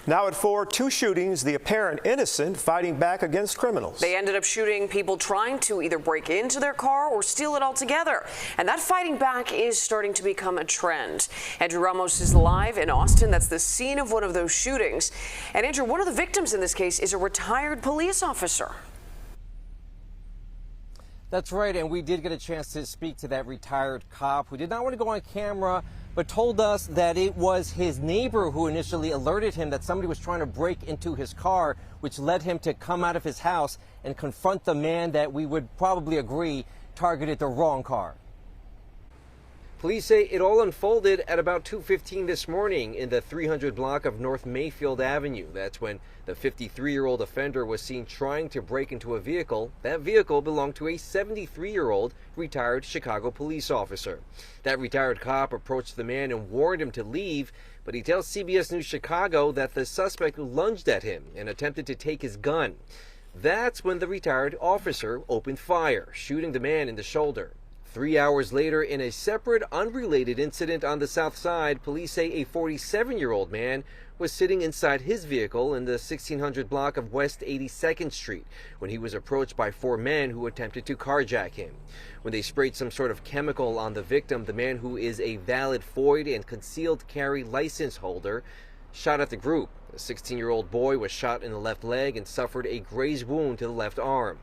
Now at 4, 2 shootings, the apparent innocent fighting back against criminals. They ended up shooting people trying to either break into their car or steal it altogether. And that fighting back is starting to become a trend. Andrew Ramos is live in Austin. That's the scene of one of those shootings. And Andrew, one of the victims in this case is a retired police officer. That's right, and we did get a chance to speak to that retired cop who did not want to go on camera, but told us that it was his neighbor who initially alerted him that somebody was trying to break into his car, which led him to come out of his house and confront the man that we would probably agree targeted the wrong car. Police say it all unfolded at about 2:15 this morning in the 300 block of North Mayfield Avenue. That's when the 53-year-old offender was seen trying to break into a vehicle. That vehicle belonged to a 73-year-old retired Chicago police officer. That retired cop approached the man and warned him to leave, but he tells CBS News Chicago that the suspect lunged at him and attempted to take his gun. That's when the retired officer opened fire, shooting the man in the shoulder. 3 hours later, in a separate, unrelated incident on the south side, police say a 47-year-old man was sitting inside his vehicle in the 1600 block of West 82nd Street when he was approached by 4 men who attempted to carjack him. When they sprayed some sort of chemical on the victim, the man, who is a valid FOID and concealed carry license holder, shot at the group. The 16-year-old boy was shot in the left leg and suffered a grazed wound to the left arm.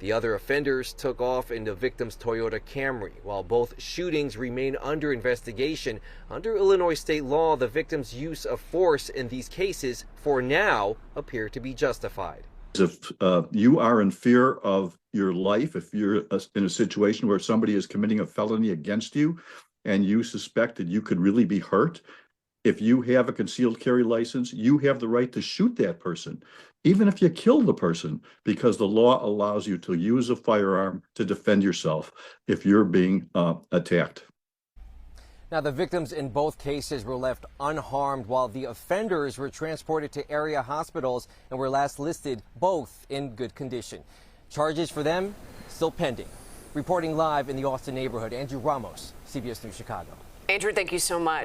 The other offenders took off in the victim's Toyota Camry. While both shootings remain under investigation, under Illinois state law, the victim's use of force in these cases, for now, appear to be justified. If you are in fear of your life, if you're in a situation where somebody is committing a felony against you and you suspect that you could really be hurt, if you have a concealed carry license, you have the right to shoot that person, even if you kill the person, because the law allows you to use a firearm to defend yourself if you're being attacked. Now, the victims in both cases were left unharmed, while the offenders were transported to area hospitals and were last listed both in good condition. Charges for them still pending. Reporting live in the Austin neighborhood, Andrew Ramos, CBS News Chicago. Andrew, thank you so much.